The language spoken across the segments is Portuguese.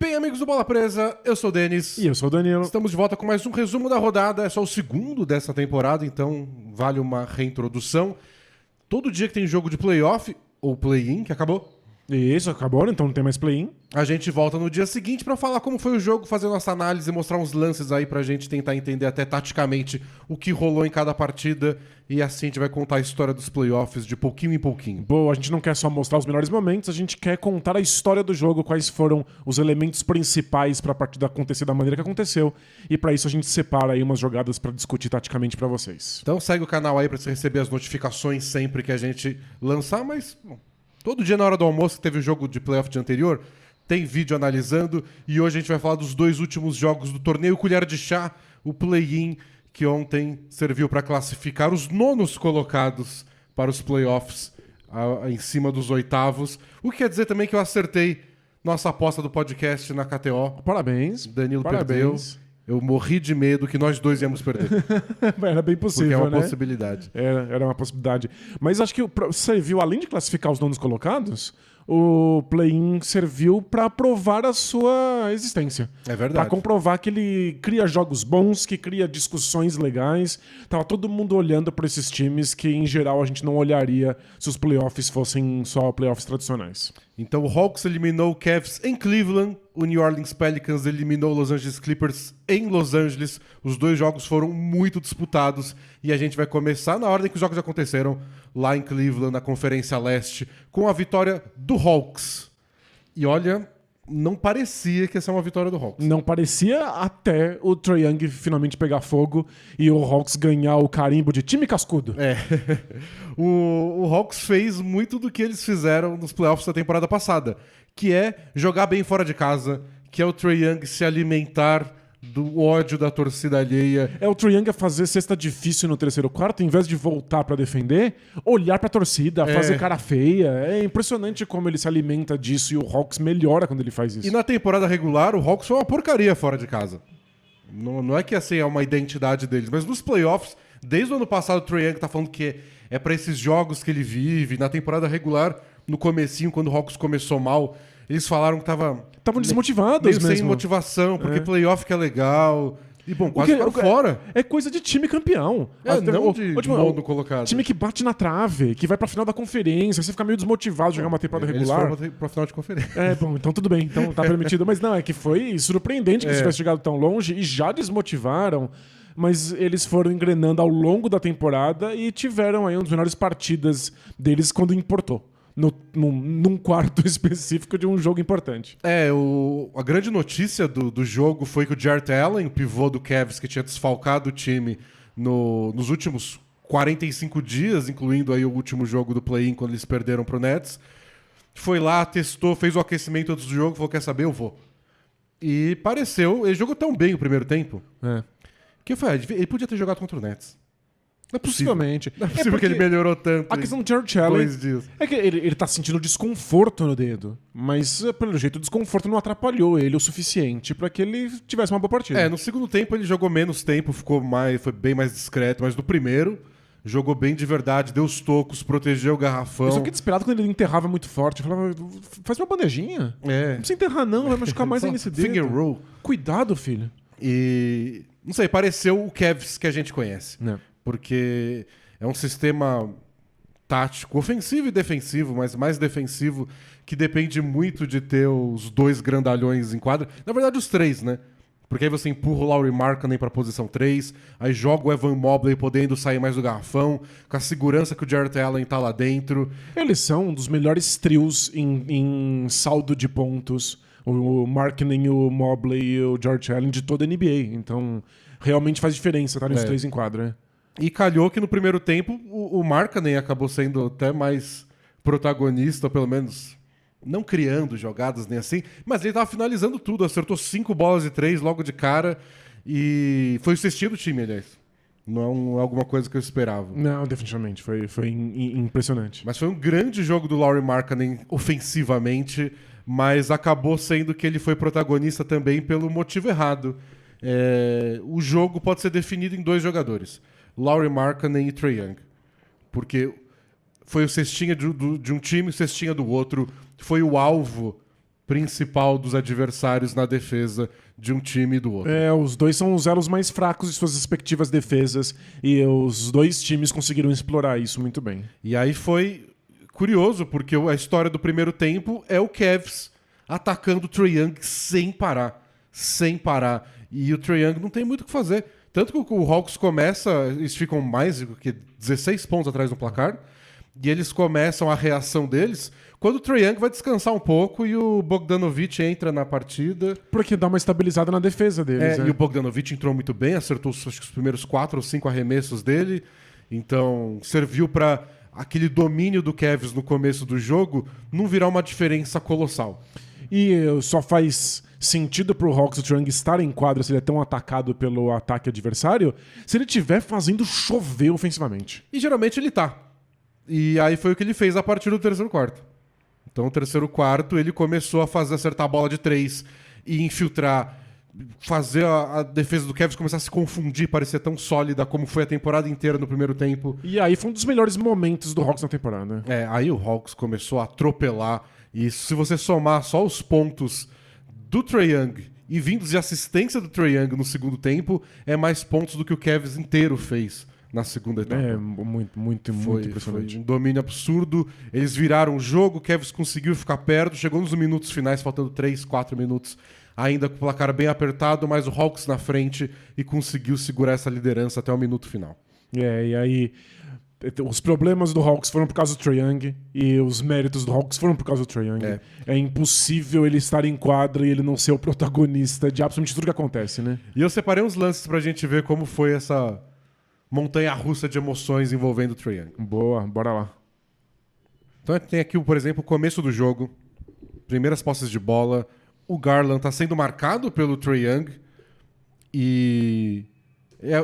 Bem, amigos do Bola Presa, eu sou o Denis. E eu sou o Danilo. Estamos de volta com mais um resumo da rodada. É só o segundo dessa temporada, então vale uma reintrodução. Todo dia que tem jogo de playoff, ou play-in, que acabou, Isso, acabou, então não tem mais play-in. a gente volta no dia seguinte pra falar como foi o jogo, fazer nossa análise, mostrar uns lances aí pra gente tentar entender até taticamente o que rolou em cada partida. E assim a gente vai contar a história dos playoffs de pouquinho em pouquinho. Boa, a gente não quer só mostrar os melhores momentos, a gente quer contar a história do jogo, quais foram os elementos principais pra partida acontecer da maneira que aconteceu. E pra isso a gente separa aí umas jogadas pra discutir taticamente pra vocês. Então segue o canal aí pra você receber as notificações sempre que a gente lançar, mas bom, todo dia na hora do almoço que teve o jogo de playoff de anterior, tem vídeo analisando, e hoje a gente vai falar dos dois últimos jogos do torneio Colher de Chá, o play-in, que ontem serviu para classificar os nonos colocados para os playoffs em cima dos oitavos, o que quer dizer também que eu acertei nossa aposta do podcast na KTO. Parabéns. Danilo Parabéns. perdeu. Eu morri de medo que nós dois íamos perder. Era bem Porque possível, é uma né? possibilidade. Era uma possibilidade. Mas acho que serviu, além de classificar os nonos colocados, o play-in serviu pra provar a sua existência. É verdade. Pra comprovar que ele cria jogos bons, que cria discussões legais. Tava todo mundo olhando pra esses times que, em geral, a gente não olharia se os playoffs fossem só playoffs tradicionais. Então o Hawks eliminou o Cavs em Cleveland, o New Orleans Pelicans eliminou o Los Angeles Clippers em Los Angeles. Os dois jogos foram muito disputados e a gente vai começar na ordem que os jogos aconteceram lá em Cleveland, na Conferência Leste, com a vitória do Hawks. E olha, não parecia que ia ser uma vitória do Hawks. Não parecia até o Trae Young finalmente pegar fogo e o Hawks ganhar o carimbo de time cascudo. É. O Hawks fez muito do que eles fizeram nos playoffs da temporada passada, que é jogar bem fora de casa, que é o Trae Young se alimentar do ódio da torcida alheia. É o Trae Young a fazer cesta difícil no terceiro quarto, em vez de voltar pra defender, olhar pra torcida, fazer cara feia. É impressionante como ele se alimenta disso e o Hawks melhora quando ele faz isso. E na temporada regular, o Hawks foi uma porcaria fora de casa. Não é que assim é uma identidade deles, mas nos playoffs, desde o ano passado, o Trae Young tá falando que é pra esses jogos que ele vive. Na temporada regular, no comecinho, quando o Hawks começou mal, eles falaram que estavam desmotivados meio mesmo. sem motivação, porque playoff que é legal. E bom, quase ficaram fora. É coisa de time campeão. Não de modo colocado. Time que bate na trave, que vai pra final da conferência, você fica meio desmotivado de jogar uma temporada regular. Eles foram pra final de conferência. Bom, então tudo bem, então tá permitido. Mas não, é que foi surpreendente que eles tivessem chegado tão longe e já desmotivaram, mas eles foram engrenando ao longo da temporada e tiveram aí uma das melhores partidas deles quando importou. Num quarto específico de um jogo importante. A grande notícia do jogo foi que o Jarrett Allen, o pivô do Cavs, que tinha desfalcado o time nos últimos 45 dias, incluindo aí o último jogo do play-in, quando eles perderam pro Nets, foi lá, testou, fez o aquecimento antes do jogo, falou, quer saber, eu vou. E pareceu, ele jogou tão bem o primeiro tempo, que eu falei, ele podia ter jogado contra o Nets. Não é possível. Possivelmente. Não é possível que ele melhorou tanto. A questão do Jarrett Allen 2 dias. é que ele tá sentindo desconforto no dedo, mas pelo jeito o desconforto não atrapalhou ele o suficiente pra que ele tivesse uma boa partida. No segundo tempo ele jogou menos tempo, foi bem mais discreto, mas no primeiro jogou bem de verdade, deu os tocos, protegeu o garrafão. Eu só fiquei desesperado quando ele enterrava muito forte. Eu falava, faz uma bandejinha. Não precisa enterrar não, vai machucar mais ainda esse dedo. Finger roll. Cuidado, filho. E, não sei, pareceu o Cavs que a gente conhece. Porque é um sistema tático, ofensivo e defensivo, mas mais defensivo, que depende muito de ter os dois grandalhões em quadra. Na verdade, os três, né? Porque aí você empurra o Lauri Markkanen pra posição 3, aí joga o Evan Mobley podendo sair mais do garrafão, com a segurança que o Jarrett Allen tá lá dentro. Eles são um dos melhores trios em saldo de pontos. O Markkanen, o Mobley e o Jarrett Allen de toda a NBA. Então, realmente faz diferença estar os três em quadra. E calhou que no primeiro tempo o Markkanen acabou sendo até mais protagonista, pelo menos não criando jogadas nem assim, mas ele tava finalizando tudo, acertou 5 bolas de 3 logo de cara e foi o cestinho do time, aliás. Não é alguma coisa que eu esperava. Não, definitivamente. Foi impressionante. Mas foi um grande jogo do Lauri Markkanen ofensivamente, mas acabou sendo que ele foi protagonista também pelo motivo errado. O jogo pode ser definido em 2 jogadores. Lauri Markkanen e Trae Young. Porque foi o cestinha de um time, o cestinha do outro. Foi o alvo principal dos adversários na defesa de um time e do outro. Os dois são os elos mais fracos de suas respectivas defesas e os dois times conseguiram explorar isso muito bem. E aí foi curioso, porque a história do primeiro tempo é o Cavs atacando o Trae Young sem parar. Sem parar. E o Trae Young não tem muito o que fazer. Tanto que o Hawks começa, eles ficam mais do que 16 pontos atrás no placar, e eles começam a reação deles quando o Trae Young vai descansar um pouco e o Bogdanovic entra na partida. Porque dá uma estabilizada na defesa deles. E o Bogdanovic entrou muito bem, acertou acho que os primeiros 4 ou 5 arremessos dele, então serviu para aquele domínio do Cavs no começo do jogo não virar uma diferença colossal. E só faz sentido pro Hawks o Trae Young estar em quadra se ele é tão atacado pelo ataque adversário se ele estiver fazendo chover ofensivamente. E geralmente ele tá. E aí foi o que ele fez a partir do terceiro quarto. Então, no terceiro quarto, ele começou a acertar a bola de 3 e infiltrar, fazer a defesa do Cavs começar a se confundir, parecer tão sólida como foi a temporada inteira no primeiro tempo. E aí foi um dos melhores momentos do Hawks na temporada. Aí o Hawks começou a atropelar. E se você somar só os pontos do Trae Young e vindos de assistência do Trae Young no segundo tempo, é mais pontos do que o Cavs inteiro fez na segunda etapa. Muito impressionante. Foi um domínio absurdo. Eles viraram o jogo, o Cavs conseguiu ficar perto, chegou nos minutos finais, faltando 3, 4 minutos, ainda com o placar bem apertado, mas o Hawks na frente e conseguiu segurar essa liderança até o minuto final. E aí os problemas do Hawks foram por causa do Trae Young e os méritos do Hawks foram por causa do Trae Young. É impossível ele estar em quadra e ele não ser o protagonista de absolutamente tudo que acontece, né? E eu separei uns lances pra gente ver como foi essa montanha-russa de emoções envolvendo o Trae Young. Boa, bora lá. Então tem aqui, por exemplo, o começo do jogo, primeiras posses de bola, o Garland tá sendo marcado pelo Trae Young e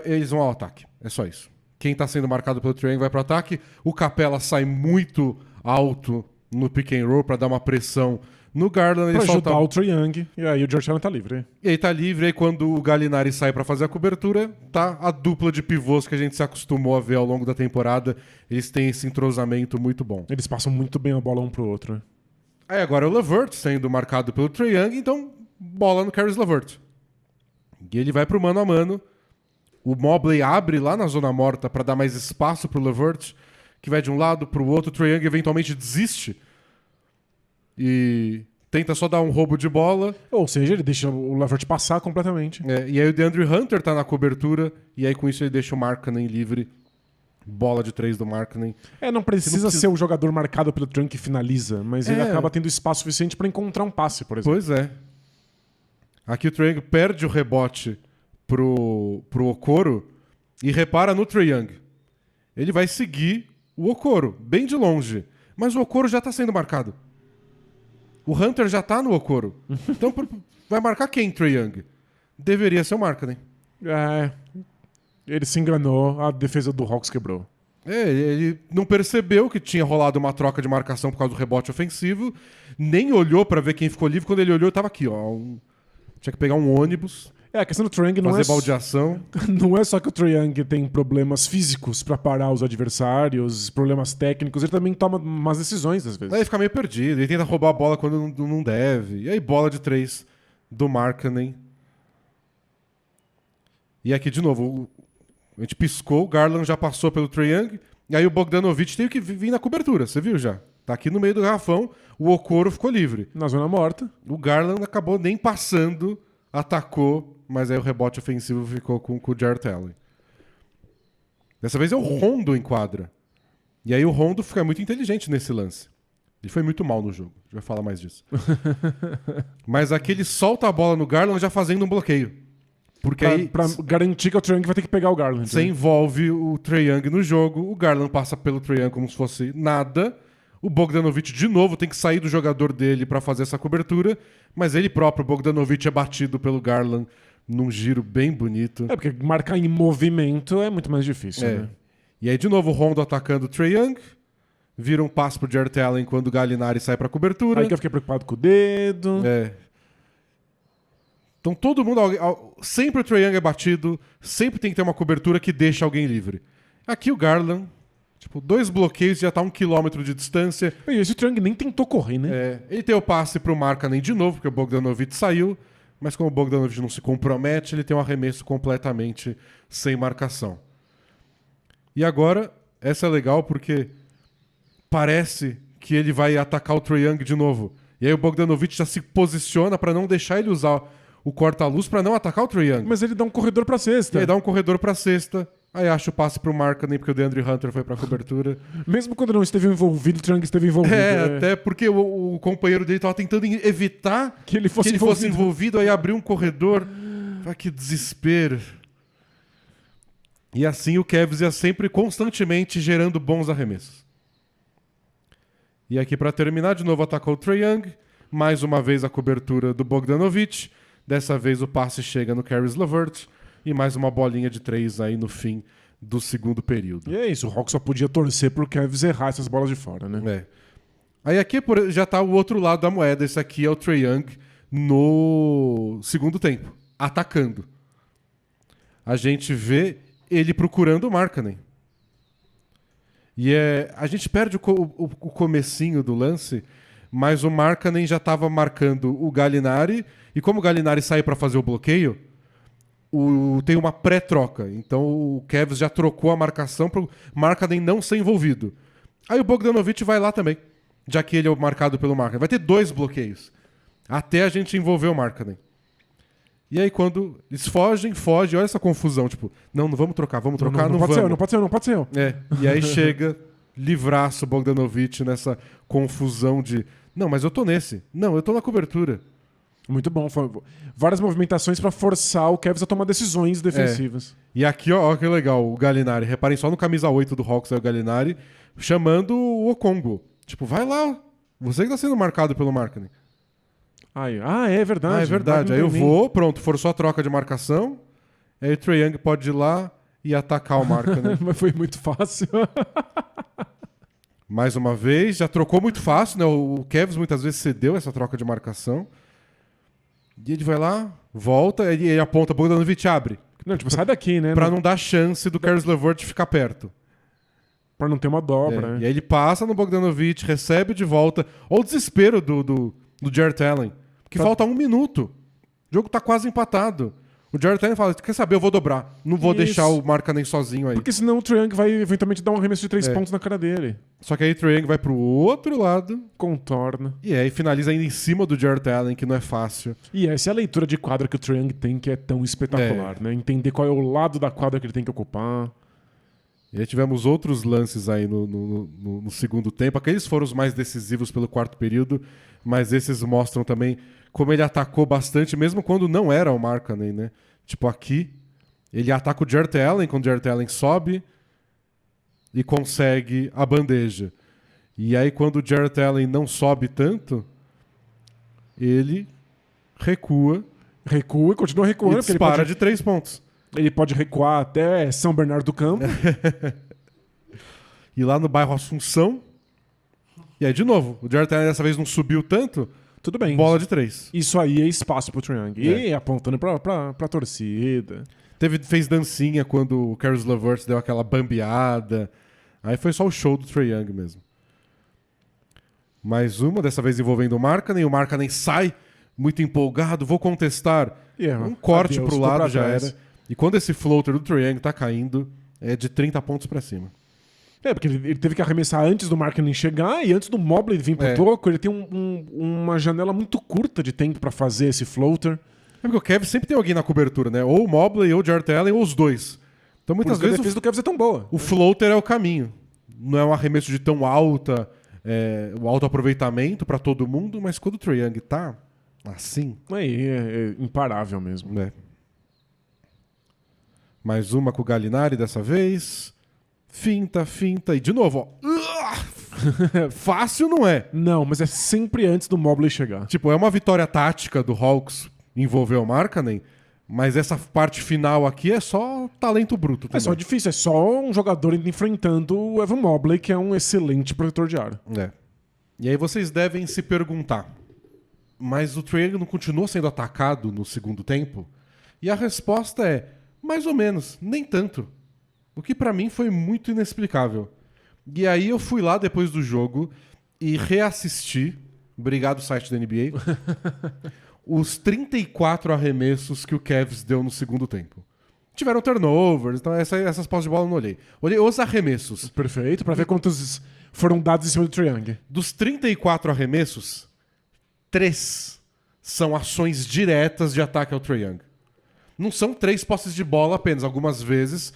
eles vão ao ataque. É só isso. Quem tá sendo marcado pelo Trae Young vai pro ataque. O Capela sai muito alto no pick and roll pra dar uma pressão no Garland. Pra ajudar o Trae Young. E aí o George Allen tá livre. E aí tá livre. Aí quando o Gallinari sai pra fazer a cobertura, tá a dupla de pivôs que a gente se acostumou a ver ao longo da temporada. Eles têm esse entrosamento muito bom. Eles passam muito bem a bola um pro outro, né? Aí agora é o LeVert sendo marcado pelo Trae Young, então bola no Caris LeVert. E ele vai pro mano a mano. O Mobley abre lá na zona morta para dar mais espaço pro LeVert, que vai de um lado pro outro. O Trae Young eventualmente desiste e tenta só dar um roubo de bola. Ou seja, ele deixa o LeVert passar completamente. E aí o DeAndre Hunter tá na cobertura, e aí com isso ele deixa o Markkanen livre. Bola de 3 do Markkanen. Não precisa ser o jogador marcado pelo Trae Young que finaliza, mas ele acaba tendo espaço suficiente para encontrar um passe, por exemplo. Pois é. Aqui o Trae Young perde o rebote pro Okoro e repara no Trae Young. Ele vai seguir o Okoro, bem de longe. Mas o Okoro já tá sendo marcado. O Hunter já tá no Okoro. Então vai marcar quem, Trae Young? Deveria ser o Markkanen. Ele se enganou, a defesa do Hawks quebrou. Ele não percebeu que tinha rolado uma troca de marcação por causa do rebote ofensivo, nem olhou pra ver quem ficou livre. Quando ele olhou, tava aqui, ó. Tinha que pegar um ônibus. A questão do Trae Young não fazer baldeação. Não é só que o Trae Young tem problemas físicos pra parar os adversários, problemas técnicos, ele também toma umas decisões às vezes. Aí ele fica meio perdido, ele tenta roubar a bola quando não deve. E aí bola de 3 do Markkanen. E aqui de novo, a gente piscou, o Garland já passou pelo Trae Young, e aí o Bogdanovic teve que vir na cobertura, você viu já? Tá aqui no meio do garrafão, o Okoro ficou livre. Na zona morta. O Garland acabou nem passando, atacou, mas aí o rebote ofensivo ficou com o Jarrett Allen. Dessa vez é o Rondo em quadra. E aí o Rondo fica muito inteligente nesse lance. Ele foi muito mal no jogo, a gente vai falar mais disso. Mas aqui ele solta a bola no Garland já fazendo um bloqueio. Porque pra garantir que o Trae Young vai ter que pegar o Garland. Você envolve o Trae Young no jogo, o Garland passa pelo Trae Young como se fosse nada. O Bogdanovic, de novo, tem que sair do jogador dele para fazer essa cobertura, mas ele próprio, o Bogdanovic, é batido pelo Garland num giro bem bonito. Porque marcar em movimento é muito mais difícil, né? E aí, de novo, o Rondo atacando o Trae Young, vira um passe pro Jarrett Allen quando o Gallinari sai pra cobertura. Aí que eu fiquei preocupado com o dedo. Então todo mundo, sempre o Trae Young é batido, sempre tem que ter uma cobertura que deixa alguém livre. Aqui o Garland Tipo, 2 bloqueios já tá 1 quilômetro de distância. E esse Triang nem tentou correr, né? Ele tem o passe pro Markkanen de novo, porque o Bogdanovic saiu. Mas como o Bogdanovic não se compromete, ele tem um arremesso completamente sem marcação. E agora, essa é legal porque parece que ele vai atacar o Trae Young de novo. E aí o Bogdanovic já se posiciona para não deixar ele usar o corta-luz para não atacar o Trae Young. Mas ele dá um corredor pra cesta. Ele dá um corredor para cesta. Aí acha o passe pro Markkanen porque o DeAndre Hunter foi pra cobertura. Mesmo quando não esteve envolvido, o Triang esteve envolvido. Até porque o companheiro dele tava tentando evitar que ele fosse envolvido, aí abriu um corredor. Que desespero. E assim o Cavs ia sempre constantemente gerando bons arremessos. E aqui para terminar, de novo atacou o Trae Young. Mais uma vez a cobertura do Bogdanovic. Dessa vez o passe chega no Caris LeVert. E mais uma bolinha de 3 aí no fim do segundo período. E é isso, o Hawks só podia torcer pro Cavs errar essas bolas de fora, né? Aí aqui já tá o outro lado da moeda. Esse aqui é o Trae Young no segundo tempo, atacando. A gente vê ele procurando o Markkanen. E a gente perde o comecinho do lance, mas o Markkanen já estava marcando o Gallinari, e como o Gallinari sai para fazer o bloqueio, tem uma pré-troca. Então o Cavs já trocou a marcação para o Markkanen não ser envolvido. Aí o Bogdanovic vai lá também, já que ele é o marcado pelo Markkanen. Vai ter 2 bloqueios, até a gente envolver o Markkanen. E aí quando eles fogem, olha essa confusão, tipo, não vamos trocar, não pode vamos. ser, não pode ser. E aí chega livraço o Bogdanovic nessa confusão de, não, mas eu tô nesse, não, eu tô na cobertura. Muito bom, várias movimentações para forçar o Cavs a tomar decisões defensivas. E aqui, ó que legal, o Gallinari, reparem só no camisa 8 do Hawks, é o Gallinari, chamando o Okongwu. Tipo, vai lá, você que tá sendo marcado pelo Markkanen. É verdade. É verdade. Aí eu vou, pronto, forçou a troca de marcação. Aí o Trae Young pode ir lá e atacar o Markkanen. Mas foi muito fácil. Mais uma vez, já trocou muito fácil, né? O Cavs muitas vezes cedeu essa troca de marcação. E ele vai lá, volta, ele aponta, Bogdanovic abre. Não, tipo, sai daqui, né? Pra não dar chance do Caris LeVert ficar perto. Pra não ter uma dobra, né? E aí ele passa no Bogdanovic, recebe de volta. Olha o desespero do Jarrett Allen. Que falta 1 minuto. O jogo tá quase empatado. O Jarrett Allen fala, quer saber, eu vou dobrar. Não vou deixar o Markkanen sozinho aí. Porque senão o Trae Young vai eventualmente dar um arremesso de 3 pontos na cara dele. Só que aí o Trae Young vai pro outro lado. Contorna. E aí finaliza ainda em cima do Jarrett Allen, que não é fácil. E essa é a leitura de quadra que o Trae Young tem, que é tão espetacular, né? Entender qual é o lado da quadra que ele tem que ocupar. E aí tivemos outros lances aí no segundo tempo. Aqueles foram os mais decisivos pelo quarto período, mas esses mostram também como ele atacou bastante, mesmo quando não era o Markkanen, né? Tipo aqui, ele ataca o Jarrett Allen, quando o Jarrett Allen sobe e consegue a bandeja. E aí quando o Jarrett Allen não sobe tanto, ele recua. Recua e continua recuando. E dispara de 3 pontos. Ele pode recuar até São Bernardo do Campo. E lá no bairro Assunção. E aí, de novo, o Jarrett Allen dessa vez não subiu tanto. Tudo bem. Bola de 3. Isso aí é espaço pro Trae Young. E apontando pra torcida. Fez dancinha quando o Caris LeVert deu aquela bambeada. Aí foi só o show do Trae Young mesmo. Mais uma, dessa vez envolvendo o Markkanen. O Markkanen sai muito empolgado. Vou contestar. Um corte pro lado já era. E quando esse floater do Trae Young tá caindo, é de 30 pontos pra cima. Porque ele teve que arremessar antes do Markkanen chegar e antes do Mobley vir pro toco. Ele tem uma janela muito curta de tempo pra fazer esse floater. É porque o Cavs sempre tem alguém na cobertura, né? Ou o Mobley, ou o Jarrett Allen, ou os dois. Então muitas vezes a defesa do Cavs é tão boa. O floater é o caminho. Não é um arremesso de tão alta, o alto aproveitamento pra todo mundo, mas quando o Trae Young tá assim... É imparável mesmo. Mais uma com o Gallinari dessa vez. Finta. E de novo, ó. Fácil não é. Não, mas é sempre antes do Mobley chegar. Tipo, é uma vitória tática do Hawks envolver o Markkanen, mas essa parte final aqui é só talento bruto também. É só difícil, é só um jogador enfrentando o Evan Mobley, que é um excelente protetor de aro. E aí vocês devem se perguntar, mas o Trae Young não continua sendo atacado no segundo tempo? E a resposta é, mais ou menos, nem tanto. O que pra mim foi muito inexplicável. E aí eu fui lá depois do jogo e reassisti, obrigado site da NBA, os 34 arremessos que o Cavs deu no segundo tempo. Tiveram turnovers, então essas posses de bola eu não olhei. Olhei os arremessos. Perfeito, pra ver quantos foram dados em cima do Trae Young. Dos 34 arremessos, 3 são ações diretas de ataque ao Trae Young. Não são 3 posses de bola apenas. Algumas vezes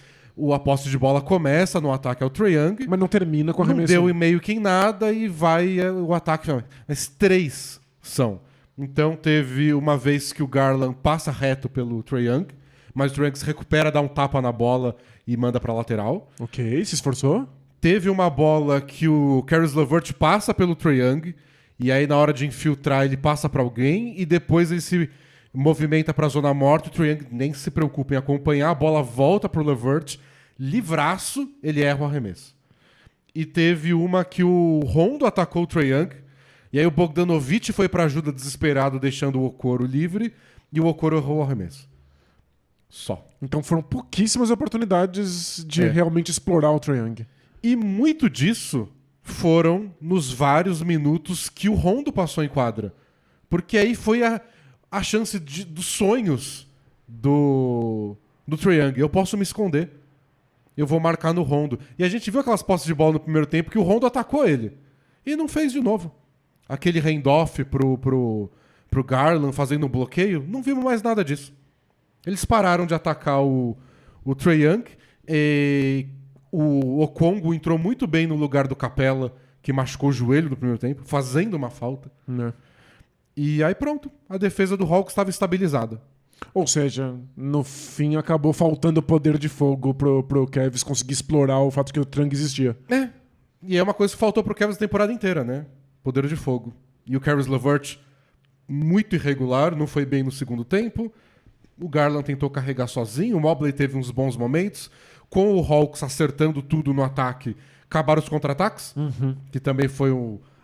a posse de bola começa no ataque ao Trae Young, Mas não termina com não arremesso. deu meio que em nada e vai o ataque. Mas 3 são. Então teve uma vez que o Garland passa reto pelo Trae Young, mas o Trae Young se recupera, dá um tapa na bola e manda pra lateral. Ok, se esforçou. Teve uma bola que o Caris LeVert passa pelo Trae Young, e aí na hora de infiltrar ele passa pra alguém, e depois ele se movimenta pra zona morta, o Trae Young nem se preocupa em acompanhar, a bola volta pro LeVert, livraço, ele erra o arremesso. E teve uma que o Rondo atacou o Trae Young, e aí o Bogdanovic foi pra ajuda desesperado, deixando o Okoro livre, e o Okoro errou o arremesso. Só. Então foram pouquíssimas oportunidades de realmente explorar o Trae Young. E muito disso foram nos vários minutos que o Rondo passou em quadra. Porque aí foi a chance dos sonhos do Trae Young. Eu posso me esconder. Eu vou marcar no Rondo. E a gente viu aquelas posses de bola no primeiro tempo que o Rondo atacou ele. E não fez de novo. Aquele handoff pro Garland fazendo um bloqueio, não vimos mais nada disso. Eles pararam de atacar o Trae Young. E o Okongwu entrou muito bem no lugar do Capela, que machucou o joelho no primeiro tempo, fazendo uma falta. E aí pronto, a defesa do Hawks estava estabilizada. Ou seja, no fim acabou faltando poder de fogo pro Cavs conseguir explorar o fato que o Trae Young existia. E é uma coisa que faltou pro Cavs a temporada inteira, né? Poder de fogo. E o Caris LeVert, muito irregular, não foi bem no segundo tempo. O Garland tentou carregar sozinho, o Mobley teve uns bons momentos. Com o Hawks acertando tudo no ataque, acabaram os contra-ataques, que também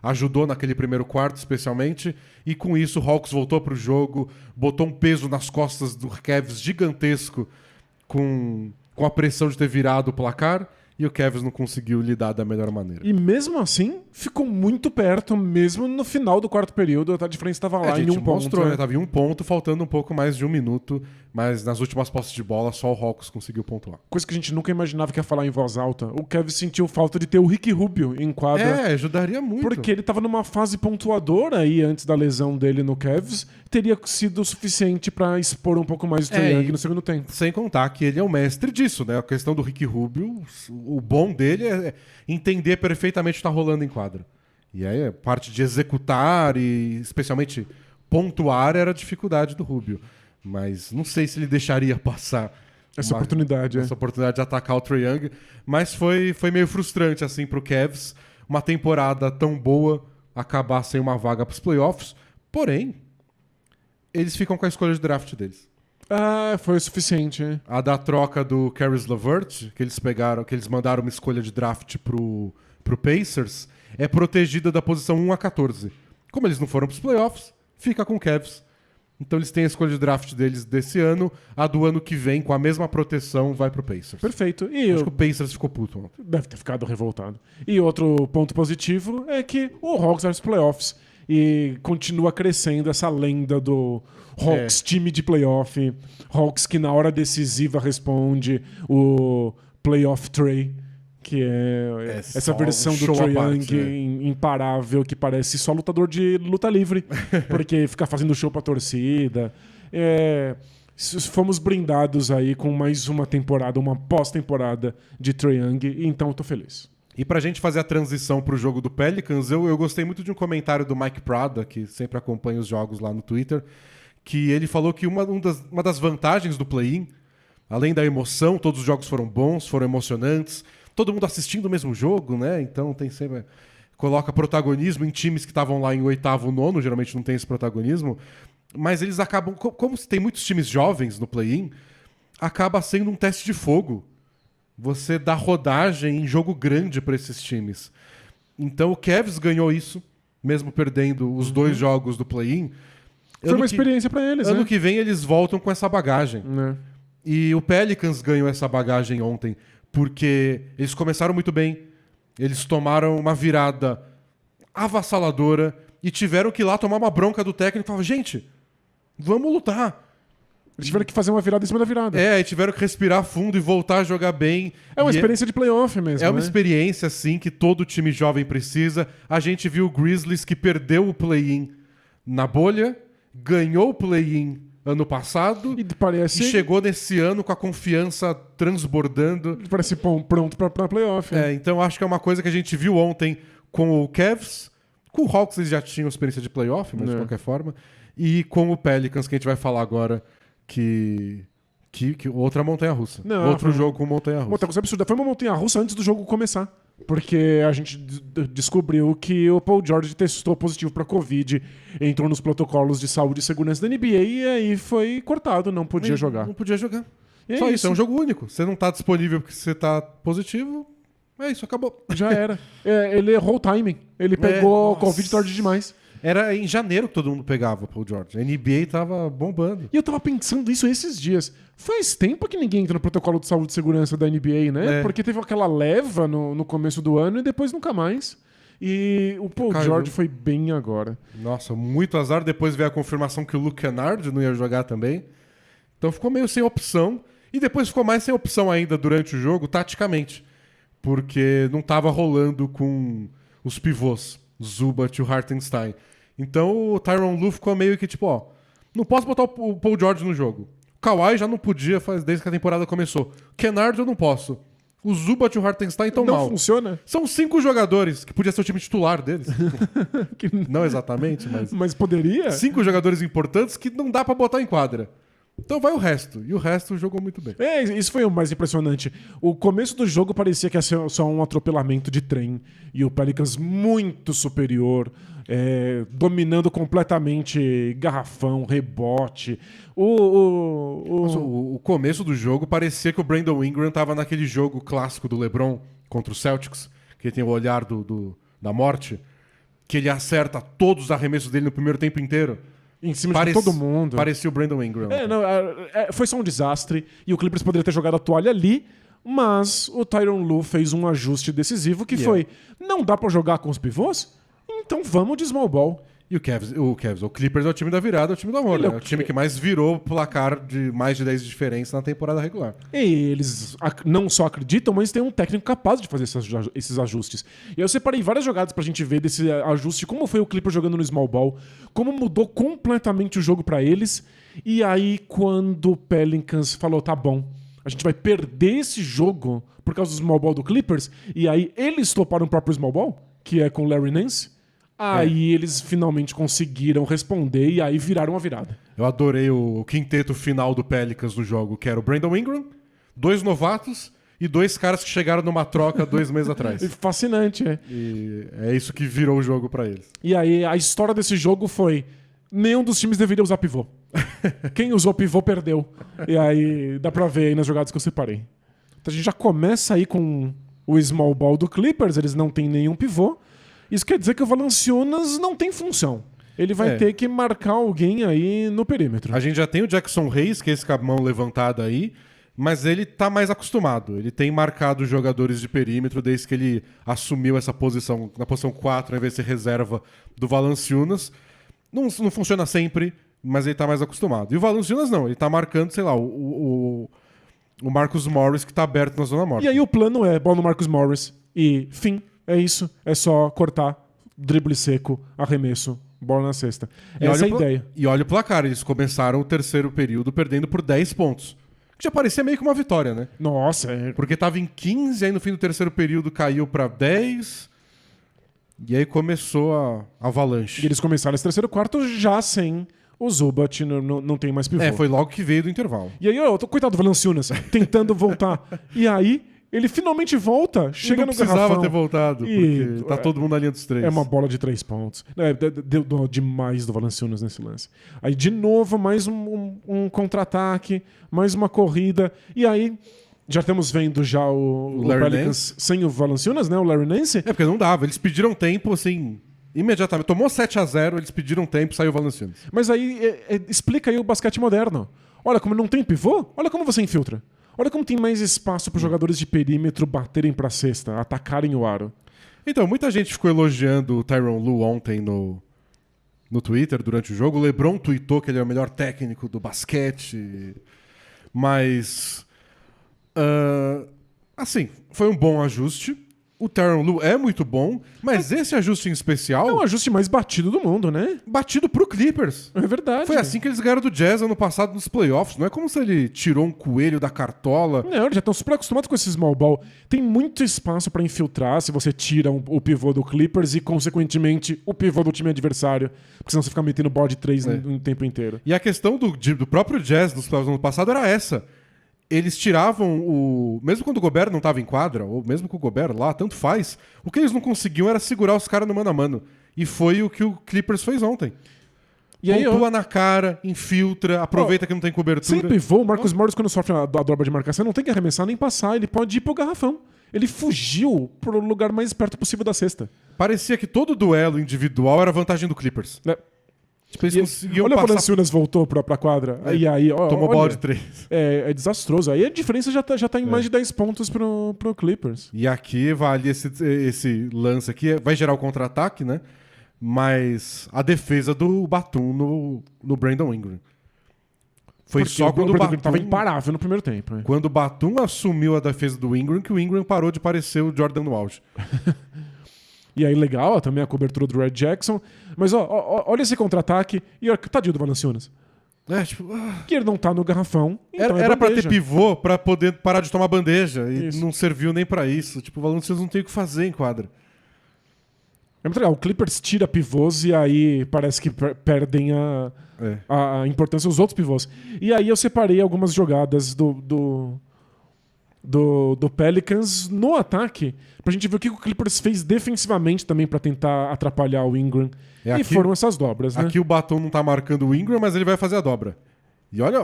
ajudou naquele primeiro quarto, especialmente. E com isso, o Hawks voltou pro jogo, botou um peso nas costas do Cavs gigantesco com a pressão de ter virado o placar. E o Cavs não conseguiu lidar da melhor maneira. E mesmo assim, ficou muito perto, mesmo no final do quarto período. A diferença estava lá em um ponto. Mostrou, né? Tava em um ponto, faltando um pouco mais de um minuto. Mas nas últimas posses de bola, só o Hawks conseguiu pontuar. Coisa que a gente nunca imaginava que ia falar em voz alta. O Cavs sentiu falta de ter o Ricky Rubio em quadra. Ajudaria muito. Porque ele estava numa fase pontuadora aí antes da lesão dele no Cavs. Teria sido o suficiente para expor um pouco mais o Trae Young no segundo tempo. Sem contar que ele é o mestre disso, né? A questão do Ricky Rubio, o bom dele é entender perfeitamente o que está rolando em quadra. E aí a parte de executar e especialmente pontuar era a dificuldade do Rubio. Mas não sei se ele deixaria passar essa oportunidade de atacar o Trae Young. Mas foi meio frustrante assim pro Cavs uma temporada tão boa acabar sem uma vaga para os playoffs. Porém, eles ficam com a escolha de draft deles. Foi o suficiente. A da troca do Caris LeVert, que eles mandaram uma escolha de draft pro Pacers, é protegida da posição 1 a 14. Como eles não foram pros playoffs, fica com o Cavs. Então eles têm a escolha de draft deles desse ano, a do ano que vem, com a mesma proteção, vai pro Pacers. Perfeito. Acho que o Pacers ficou puto ontem. Deve ter ficado revoltado. E outro ponto positivo é que o Hawks vai pros playoffs. E continua crescendo essa lenda do Hawks, time de playoff. Hawks que na hora decisiva responde o Playoff Trae, que é essa versão do Trae Young imparável, que parece só lutador de luta livre, porque fica fazendo show pra torcida. Fomos brindados aí com mais uma temporada, uma pós-temporada de Trae Young, e então eu tô feliz. E pra gente fazer a transição pro jogo do Pelicans, eu gostei muito de um comentário do Mike Prada, que sempre acompanha os jogos lá no Twitter, que ele falou que uma das vantagens do play-in, além da emoção, todos os jogos foram bons, foram emocionantes, todo mundo assistindo o mesmo jogo, né? Então tem sempre... Coloca protagonismo em times que estavam lá em 8º, 9º, geralmente não tem esse protagonismo, mas eles acabam... Como tem muitos times jovens no play-in, acaba sendo um teste de fogo. Você dá rodagem em jogo grande para esses times. Então o Cavs ganhou isso, mesmo perdendo os 2 jogos do play-in. Foi uma experiência para eles, Ano que vem eles voltam com essa bagagem. E o Pelicans ganhou essa bagagem ontem, porque eles começaram muito bem. Eles tomaram uma virada avassaladora e tiveram que ir lá tomar uma bronca do técnico e falar, gente, vamos lutar. Eles tiveram que fazer uma virada em cima da virada. E tiveram que respirar fundo e voltar a jogar bem. É uma E experiência de playoff mesmo, é uma né? experiência, assim, que todo time jovem precisa. A gente viu o Grizzlies que perdeu o play-in na bolha, ganhou o play-in ano passado E parece, e chegou nesse ano com a confiança transbordando. parece pronto pra playoff. né? Então acho que é uma coisa que a gente viu ontem com o Cavs. Com o Hawks eles já tinham experiência de playoff, mas de qualquer forma. E com o Pelicans, que a gente vai falar agora, que outra montanha-russa. Não, Outro foi- jogo com montanha-russa. Outra coisa absurda. Foi uma montanha-russa antes do jogo começar. Porque a gente descobriu que o Paul George testou positivo pra Covid, entrou nos protocolos de saúde e segurança da NBA e aí foi cortado, não podia jogar. Não podia jogar. E é Só isso, isso. é um jogo único. Você não tá disponível porque você tá positivo, é isso, acabou. Já era. Ele errou o timing. Ele pegou nossa. Covid tarde demais. Era em janeiro que todo mundo pegava o Paul George. A NBA tava bombando. E eu tava pensando isso esses dias. Faz tempo que ninguém entra no protocolo de saúde e segurança da NBA, né? É. Porque teve aquela leva no começo do ano e depois nunca mais. E o Paul Caiu. George foi bem agora. Nossa, muito azar. Depois veio a confirmação que o Luke Kennard não ia jogar também. Então ficou meio sem opção. E depois ficou mais sem opção ainda durante o jogo, taticamente. Porque não tava rolando com os pivôs, Zubat e o Hartenstein. Então o Tyronn Lue ficou meio que tipo, ó, não posso botar o Paul George no jogo. O Kawhi já não podia desde que a temporada começou. Kennard eu não posso. O Zubat e o Hartenstein estão Não mal. funciona? São 5 jogadores, que podia ser o time titular deles. Que- Não exatamente, mas... Mas poderia? 5 jogadores importantes que não dá pra botar em quadra. Então vai o resto. E o resto jogou muito bem. Isso foi o mais impressionante. O começo do jogo parecia que ia ser só um atropelamento de trem. E o Pelicans muito superior, dominando completamente garrafão, rebote. Nossa, o começo do jogo parecia que o Brandon Ingram tava naquele jogo clássico do LeBron contra o Celtics, que tem o olhar da morte, que ele acerta todos os arremessos dele no primeiro tempo inteiro. Em cima de todo mundo. Parecia o Brandon Ingram. Foi só um desastre. E o Clippers poderia ter jogado a toalha ali. Mas o Tyronn Lue fez um ajuste decisivo que foi: não dá pra jogar com os pivôs? Então vamos de small ball. E o Clippers é o time da virada, é o time do amor. Ele Né? É o time que mais virou o placar de mais de 10 de diferença na temporada regular. E eles não só acreditam, mas tem um técnico capaz de fazer esses ajustes. E eu separei várias jogadas pra gente ver desse ajuste, como foi o Clippers jogando no small ball, como mudou completamente o jogo pra eles. E aí, quando o Pelicans falou, tá bom, a gente vai perder esse jogo por causa do small ball do Clippers, e aí eles toparam o próprio small ball, que é com o Larry Nance. Aí eles finalmente conseguiram responder e aí viraram a virada. Eu adorei o quinteto final do Pelicans no jogo, que era o Brandon Ingram, 2 novatos e 2 caras que chegaram numa troca 2 meses atrás. Fascinante, E é isso que virou o jogo pra eles. E aí a história desse jogo foi: nenhum dos times deveria usar pivô. Quem usou pivô perdeu. E aí dá pra ver aí nas jogadas que eu separei. Então a gente já começa aí com o small ball do Clippers, eles não tem nenhum pivô. Isso quer dizer que o Valanciunas não tem função. Ele vai ter que marcar alguém aí no perímetro. A gente já tem o Jackson Hayes, que é esse com a mão levantada aí, mas ele tá mais acostumado. Ele tem marcado os jogadores de perímetro desde que ele assumiu essa posição, na posição 4, ao invés de ser reserva do Valanciunas. Não funciona sempre, mas ele tá mais acostumado. E o Valanciunas não, ele tá marcando, sei lá, o Marcus Morris, que tá aberto na zona morta. E aí o plano é bola no Marcus Morris e fim. É isso. É só cortar, drible seco, arremesso, bola na cesta. Essa é a ideia. E olha o placar, eles começaram o terceiro período perdendo por 10 pontos. Que já parecia meio que uma vitória, né? Nossa, Porque tava em 15, aí no fim do terceiro período caiu pra 10. E aí começou a avalanche. E eles começaram esse terceiro quarto já sem o Zubat, não tem mais pivô. Foi logo que veio do intervalo. E aí, coitado do Valanciunas, tentando voltar. E aí, ele finalmente volta, chega não no precisava garrafão. ter voltado, E porque tá todo mundo na linha dos 3. É uma bola de 3 pontos. Deu dó demais do Valanciunas nesse lance. Aí, de novo, mais um contra-ataque, mais uma corrida. E aí, já estamos vendo já o Larry Pelicans Nance. sem o Valanciunas, né? O Larry Nance. Porque não dava. Eles pediram tempo, assim, imediatamente. Tomou 7-0, eles pediram tempo, saiu o Valanciunas. Mas aí, explica aí o basquete moderno. Olha como não tem pivô, olha como você infiltra. Olha como tem mais espaço para os jogadores de perímetro baterem para a cesta, atacarem o aro. Então, muita gente ficou elogiando o Tyronn Lue ontem no Twitter, durante o jogo. O LeBron tweetou que ele é o melhor técnico do basquete. Mas... assim, foi um bom ajuste. O Tyronn Lue é muito bom, mas esse ajuste em especial... É o ajuste mais batido do mundo, né? Batido pro Clippers. É verdade. Foi assim que eles ganharam do Jazz ano passado nos playoffs. Não é como se ele tirou um coelho da cartola. Não, eles já estão super acostumados com esse small ball. Tem muito espaço pra infiltrar se você tira o pivô do Clippers e, consequentemente, o pivô do time adversário. Porque senão você fica metendo bola de 3 no tempo inteiro. E a questão do próprio Jazz nos playoffs do ano passado era essa. Eles tiravam o... Mesmo quando o Gobert não estava em quadra, ou mesmo com o Gobert lá, tanto faz, o que eles não conseguiam era segurar os caras no mano a mano. E foi o que o Clippers fez ontem. E aí, pontua na cara, infiltra, aproveita que não tem cobertura. Sem pivô, o Marcus Morris, quando sofre a dobra de marcação, não tem que arremessar nem passar, ele pode ir pro garrafão. Ele fugiu pro lugar mais perto possível da cesta. Parecia que todo duelo individual era vantagem do Clippers. Tipo, eles conseguiam olha passar... quando o Valanciunas voltou pra quadra. E aí, tomou olha, bola de 3. É desastroso. Aí a diferença já tá em mais de 10 pontos pro Clippers. E aqui vale esse lance aqui. Vai gerar o contra-ataque, né? Mas a defesa do Batum no Brandon Ingram. Foi Porque só quando o Batum... tava imparável no primeiro tempo. Né? Quando o Batum assumiu a defesa do Ingram, que o Ingram parou de parecer o Jordan no auge. E aí, legal, também a cobertura do Red Jackson. Mas olha esse contra-ataque. E tadinho do Valanciunas. Que ele não tá no garrafão. Então era pra ter pivô pra poder parar de tomar bandeja. E não serviu nem pra isso. Tipo, o Valanciunas não tem o que fazer em quadra. É muito legal. O Clippers tira pivôs e aí parece que perdem a importância dos outros pivôs. E aí eu separei algumas jogadas do Pelicans no ataque pra gente ver o que o Clippers fez defensivamente também pra tentar atrapalhar o Ingram. E foram essas dobras, né? Aqui o Batum não tá marcando o Ingram, mas ele vai fazer a dobra. E olha,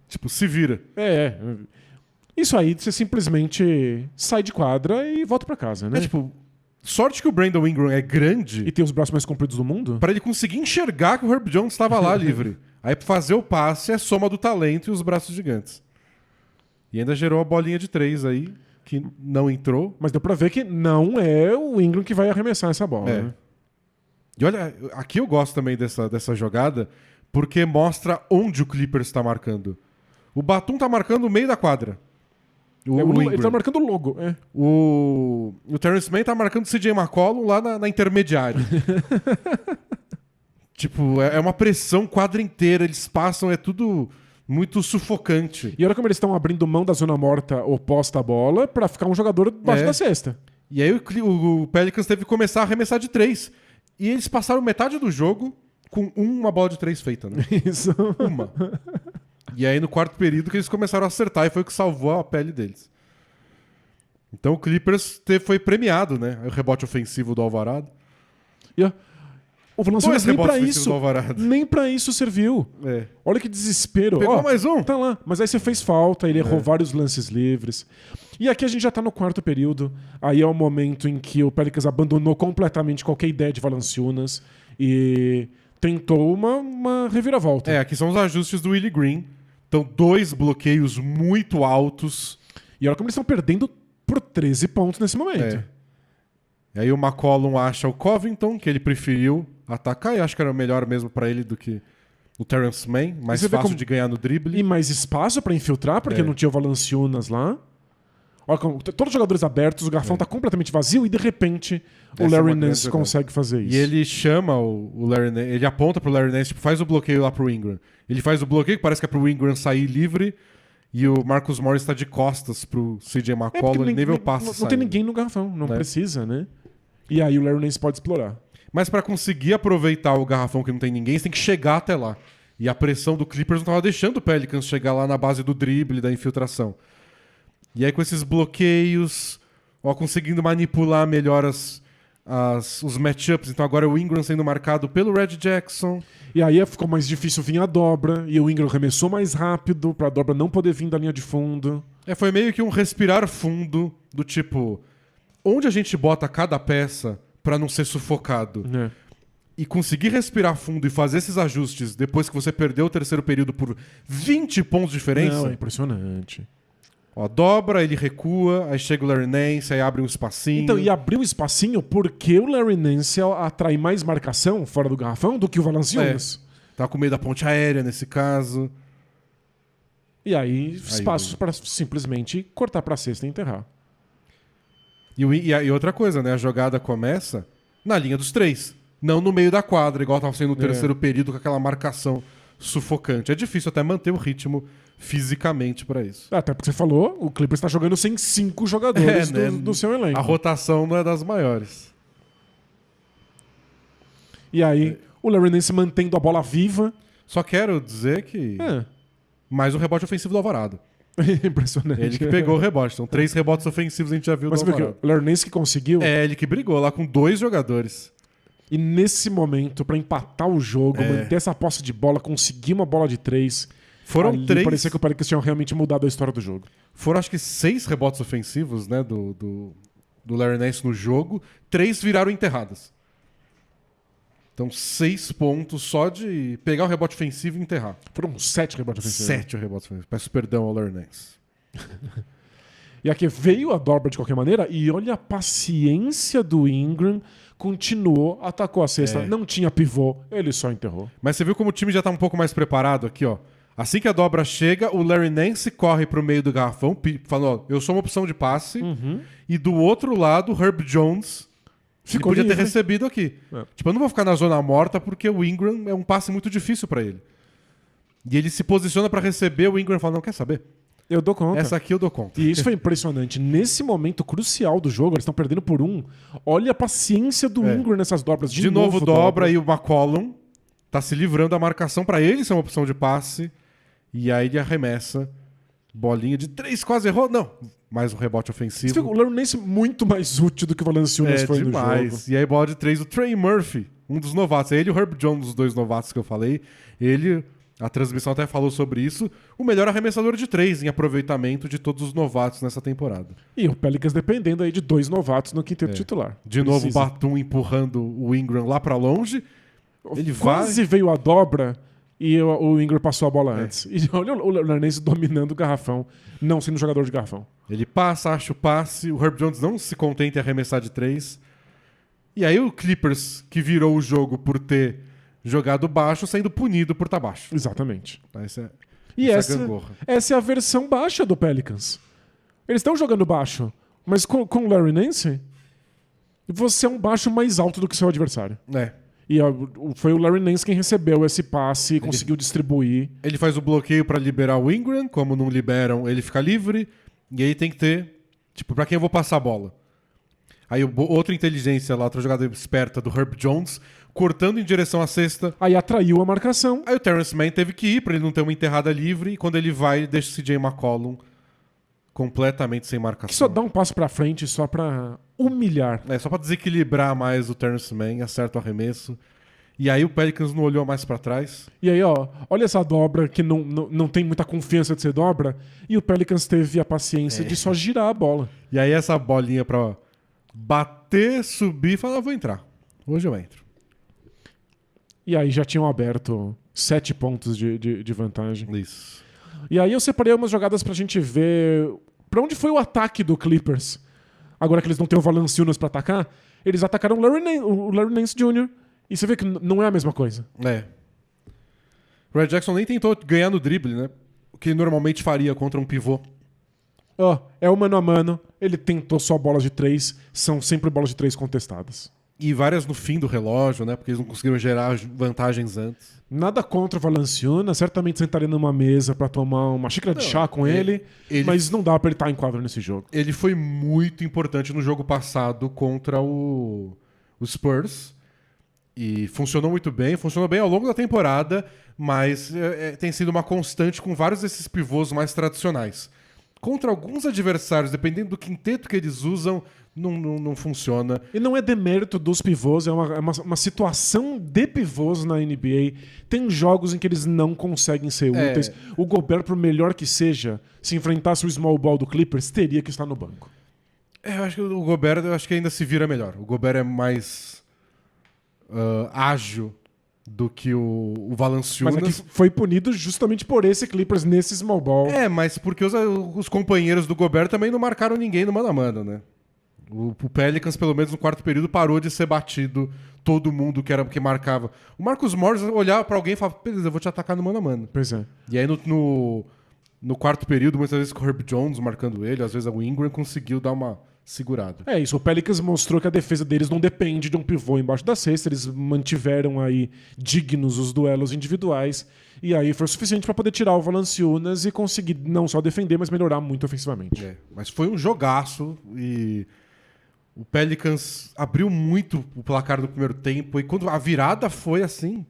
tipo, se vira. Isso aí, você simplesmente sai de quadra e volta pra casa, né? Tipo, sorte que o Brandon Ingram é grande... E tem os braços mais compridos do mundo? Pra ele conseguir enxergar que o Herb Jones estava lá livre. Aí pra fazer o passe é soma do talento e os braços gigantes. E ainda gerou a bolinha de 3 aí, que não entrou. Mas deu pra ver que não é o Ingram que vai arremessar essa bola. Né? E olha, aqui eu gosto também dessa jogada, porque mostra onde o Clippers está marcando. O Batum tá marcando o meio da quadra. Ele tá marcando o logo. O Terrence Mann tá marcando o CJ McCollum lá na intermediária. Tipo, é uma pressão quadra inteira. Eles passam, é tudo... muito sufocante. E olha como eles estão abrindo mão da zona morta oposta à bola pra ficar um jogador debaixo da cesta. E aí o Pelicans teve que começar a arremessar de 3. E eles passaram metade do jogo com uma bola de 3 feita, né? Isso. Uma. E aí no quarto período que eles começaram a acertar e foi o que salvou a pele deles. Então o Clippers foi premiado, né? O rebote ofensivo do Alvarado. O Valanciunas nem pra isso serviu. Olha que desespero. Pegou mais um. Tá lá. Mas aí você fez falta, ele errou vários lances livres. E aqui a gente já tá no quarto período. Aí é o momento em que o Pelicans abandonou completamente qualquer ideia de Valanciunas e tentou uma reviravolta. Aqui são os ajustes do Willie Green. Então 2 bloqueios muito altos. E olha como eles estão perdendo por 13 pontos nesse momento. E aí o McCollum acha o Covington, que ele preferiu atacar, e acho que era melhor mesmo pra ele do que o Terrence Mann, mais fácil de ganhar no drible. E mais espaço pra infiltrar, porque não tinha o Valanciunas lá. Olha, todos os jogadores abertos, o garrafão tá completamente vazio e de repente o Larry Nance consegue fazer isso. E ele chama o Larry Nance, ele aponta pro Larry Nance, tipo, faz o bloqueio lá pro Ingram. Ele faz o bloqueio, que parece que é pro Ingram sair livre, e o Marcus Morris tá de costas pro CJ McCollum, ele nem vê o passe. Não tem ninguém no garrafão, não precisa, né? E aí o Larry Nance pode explorar. Mas pra conseguir aproveitar o garrafão que não tem ninguém, você tem que chegar até lá. E a pressão do Clippers não tava deixando o Pelicans chegar lá na base do drible, da infiltração. E aí com esses bloqueios, conseguindo manipular melhor os matchups. Então agora é o Ingram sendo marcado pelo Red Jackson. E aí ficou mais difícil vir a dobra, e o Ingram arremessou mais rápido pra dobra não poder vir da linha de fundo. Foi meio que um respirar fundo do tipo... Onde a gente bota cada peça pra não ser sufocado? E conseguir respirar fundo e fazer esses ajustes depois que você perdeu o terceiro período por 20 pontos de diferença... Não, é impressionante. Ó, dobra, ele recua, aí chega o Larry Nance, aí abre um espacinho. Então, e abriu espacinho porque o Larry Nance atrai mais marcação fora do garrafão do que o Valanciunas. Tá com medo da ponte aérea nesse caso. E aí, espaços para simplesmente cortar pra cesta e enterrar. E outra coisa, né? A jogada começa na linha dos 3. Não no meio da quadra, igual tava sendo no terceiro período com aquela marcação sufocante. É difícil até manter o ritmo fisicamente pra isso. Até porque você falou, o Clippers tá jogando sem 5 jogadores né? do seu elenco. A rotação não é das maiores. E aí, o Larry Nance mantendo a bola viva. Só quero dizer que mais um rebote ofensivo do Alvarado. Impressionante. Ele que pegou o rebote. Então 3 rebotes ofensivos a gente já viu Mas do você viu Alvarado. que o Larry Nance que conseguiu. É, ele que brigou lá com 2 jogadores. E nesse momento, pra empatar o jogo, manter essa posse de bola, conseguir uma bola de 3. Foram ali 3. Parecia que o Pelicans tinham realmente mudado a história do jogo. Foram acho que 6 rebotes ofensivos, né, do Larry Nance no jogo. 3 viraram enterradas. Então 6 pontos só de pegar o rebote ofensivo e enterrar. Foram 7 rebotes ofensivos. 7 rebotes ofensivos. Peço perdão ao Larry Nance. E aqui veio a dobra de qualquer maneira e olha a paciência do Ingram. Continuou, atacou a cesta, não tinha pivô, ele só enterrou. Mas você viu como o time já tá um pouco mais preparado aqui, ó. Assim que a dobra chega, o Larry Nance corre pro meio do garrafão, falando, ó, eu sou uma opção de passe. E do outro lado, o Herb Jones Ficou podia ter livre. recebido aqui. Tipo, eu não vou ficar na zona morta porque o Ingram é um passe muito difícil pra ele. E ele se posiciona pra receber, o Ingram fala, não, quer saber? Eu dou conta. Essa aqui eu dou conta. E isso foi impressionante. Nesse momento crucial do jogo, eles estão perdendo por 1. Olha a paciência do Ingram nessas dobras. De novo dobra e o McCollum tá se livrando da marcação pra ele ser uma opção de passe. E aí ele arremessa. Bolinha de 3, quase errou. Não, mais um rebote ofensivo. Você viu, o Larry Nance muito mais útil do que o Valanciunas foi demais. no jogo. E aí bola de 3, o Trey Murphy, um dos novatos. Ele e o Herb Jones, os 2 novatos que eu falei. Ele, a transmissão até falou sobre isso, o melhor arremessador de 3 em aproveitamento de todos os novatos nessa temporada. E o Pelicans dependendo aí de 2 novatos no quinteto titular. De novo o Batum empurrando o Ingram lá pra longe. Ele quase veio a dobra e o Ingram passou a bola antes. E olha o Larry Nance dominando o garrafão, não sendo jogador de garrafão. Ele passa, acha o passe, o Herb Jones não se contenta em arremessar de 3. E aí o Clippers, que virou o jogo por ter jogado baixo, sendo punido por estar baixo. Exatamente. E essa é a versão baixa do Pelicans. Eles estão jogando baixo, mas com o Larry Nance, você é um baixo mais alto do que seu adversário. E foi o Larry Nance quem recebeu esse passe e conseguiu distribuir. Ele faz o bloqueio pra liberar o Ingram, como não liberam, ele fica livre. E aí tem que ter, tipo, pra quem eu vou passar a bola? Aí outra inteligência lá, outra jogada esperta do Herb Jones, cortando em direção à cesta. Aí atraiu a marcação. Aí o Terrence Mann teve que ir pra ele não ter uma enterrada livre. E quando ele vai, ele deixa o CJ McCollum completamente sem marcação. Que só dá um passo pra frente só pra humilhar. Só pra desequilibrar mais o Terrence Mann, acerta o arremesso. E aí o Pelicans não olhou mais pra trás. E aí, ó, olha essa dobra que não tem muita confiança de ser dobra. E o Pelicans teve a paciência de só girar a bola. E aí essa bolinha pra bater, subir e falar, vou entrar. Hoje eu entro. E aí já tinham aberto 7 pontos de vantagem. Isso. E aí eu separei umas jogadas pra gente ver pra onde foi o ataque do Clippers. Agora que eles não têm o Valanciunas pra atacar, eles atacaram o Larry Nance Jr., e você vê que não é a mesma coisa. O Red Jackson nem tentou ganhar no drible, né? O que ele normalmente faria contra um pivô. É o mano a mano. Ele tentou só bolas de 3. São sempre bolas de 3 contestadas. E várias no fim do relógio, né? Porque eles não conseguiram gerar vantagens antes. Nada contra o Valanciunas. Certamente sentaria numa mesa pra tomar uma xícara de chá com ele. Mas não dá pra ele estar em quadro nesse jogo. Ele foi muito importante no jogo passado contra o Spurs. E funcionou muito bem. Funcionou bem ao longo da temporada. Mas tem sido uma constante com vários desses pivôs mais tradicionais. Contra alguns adversários, dependendo do quinteto que eles usam, não funciona. E não é demérito dos pivôs, é uma situação de pivôs na NBA. Tem jogos em que eles não conseguem ser úteis. O Gobert, por melhor que seja, se enfrentasse o small ball do Clippers, teria que estar no banco. Eu acho que o Gobert ainda se vira melhor. O Gobert é mais ágil do que o Mas Valanciunas. é que foi punido justamente por esse Clippers nesse small ball. Mas porque os companheiros do Gobert também não marcaram ninguém no mano a mano, né? O Pelicans, pelo menos no quarto período, parou de ser batido todo mundo que marcava. O Marcus Morris olhava pra alguém e falava, beleza, eu vou te atacar no mano a mano. Pois é. E aí no quarto período, muitas vezes com o Herb Jones marcando ele, às vezes o Ingram conseguiu dar uma segurada. É isso, o Pelicans mostrou que a defesa deles não depende de um pivô embaixo da cesta, eles mantiveram aí dignos os duelos individuais, e aí foi o suficiente para poder tirar o Valanciunas e conseguir não só defender, mas melhorar muito ofensivamente. Mas foi um jogaço e o Pelicans abriu muito o placar no primeiro tempo, e quando a virada foi assim,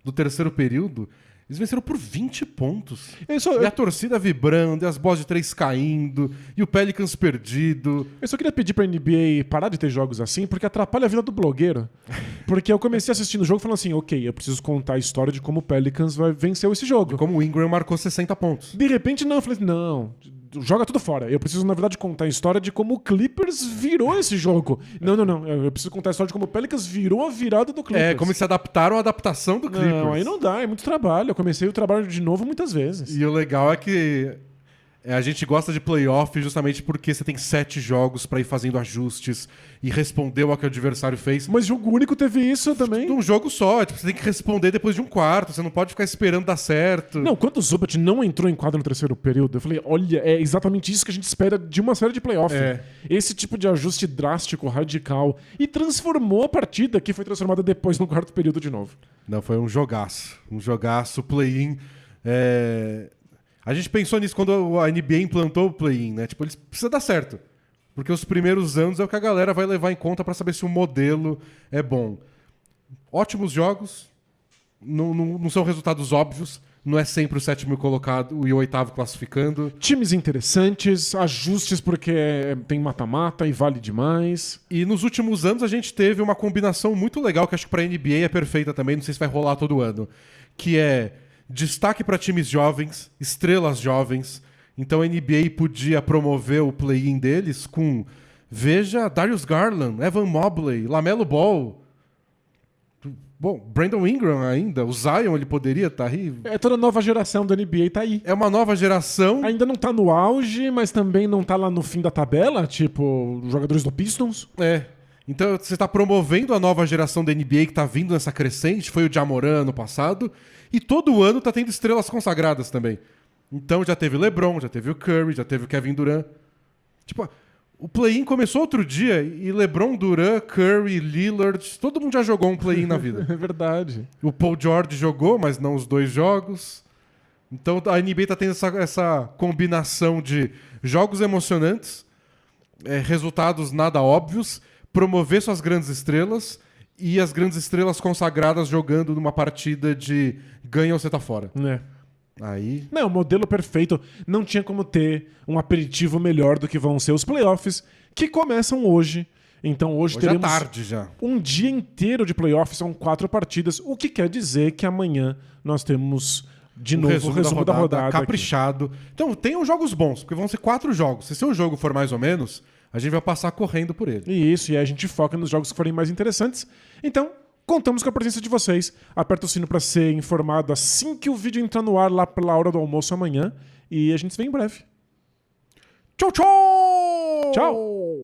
do terceiro período, eles venceram por 20 pontos. E a torcida vibrando, e as bolas de 3 caindo, e o Pelicans perdido. Eu só queria pedir pra NBA parar de ter jogos assim, porque atrapalha a vida do blogueiro. Porque eu comecei assistindo o jogo falando assim, ok, eu preciso contar a história de como o Pelicans venceu esse jogo. Como o Ingram marcou 60 pontos. De repente, não, eu falei, não, joga tudo fora. Eu preciso, na verdade, contar a história de como o Clippers virou esse jogo. Não. Eu preciso contar a história de como o Pelicans virou a virada do Clippers. Como eles se adaptaram à adaptação do Clippers. Não, aí não dá, é muito trabalho. Eu comecei o trabalho de novo muitas vezes. E o legal é que a gente gosta de playoff justamente porque você tem 7 jogos pra ir fazendo ajustes e responder ao que o adversário fez. Mas jogo único teve isso também. Um jogo só, você tem que responder depois de um quarto, você não pode ficar esperando dar certo. Não, quando o Zubat não entrou em quadra no terceiro período, eu falei, olha, é exatamente isso que a gente espera de uma série de playoff. Esse tipo de ajuste drástico, radical, e transformou a partida, que foi transformada depois no quarto período de novo. Não, foi um jogaço, play-in. A gente pensou nisso quando a NBA implantou o play-in, né? Tipo, eles precisam dar certo. Porque os primeiros anos é o que a galera vai levar em conta pra saber se o modelo é bom. Ótimos jogos, não são resultados óbvios, não é sempre o 7º colocado e o 8º classificando. Times interessantes, ajustes porque tem mata-mata e vale demais. E nos últimos anos a gente teve uma combinação muito legal, que acho que pra NBA é perfeita também, não sei se vai rolar todo ano, que é destaque para times jovens, estrelas jovens. Então a NBA podia promover o play-in deles com, veja, Darius Garland, Evan Mobley, LaMelo Ball. Bom, Brandon Ingram ainda, o Zion ele poderia estar aí. Toda a nova geração da NBA tá aí. É uma nova geração. Ainda não tá no auge, mas também não tá lá no fim da tabela, tipo os jogadores do Pistons. Então você está promovendo a nova geração da NBA que está vindo nessa crescente, foi o Ja Morant ano passado, e todo ano tá tendo estrelas consagradas também. Então já teve LeBron, já teve o Curry, já teve o Kevin Durant. Tipo, o play-in começou outro dia e LeBron, Durant, Curry, Lillard, todo mundo já jogou um play-in na vida. É verdade. O Paul George jogou, mas não os 2 jogos. Então a NBA tá tendo essa combinação de jogos emocionantes, resultados nada óbvios, promover suas grandes estrelas e as grandes estrelas consagradas jogando numa partida de ganha ou você tá fora. Aí... Não, o modelo perfeito. Não tinha como ter um aperitivo melhor do que vão ser os playoffs, que começam hoje. Então hoje teremos tarde já. Um dia inteiro de playoffs, são 4 partidas, o que quer dizer que amanhã nós temos de novo o resumo da rodada caprichado. Aqui. Então tenham jogos bons, porque vão ser 4 jogos. Se seu jogo for mais ou menos, a gente vai passar correndo por ele. E aí a gente foca nos jogos que forem mais interessantes. Então, contamos com a presença de vocês. Aperta o sino para ser informado assim que o vídeo entrar no ar lá pela hora do almoço amanhã. E a gente se vê em breve. Tchau, tchau! Tchau!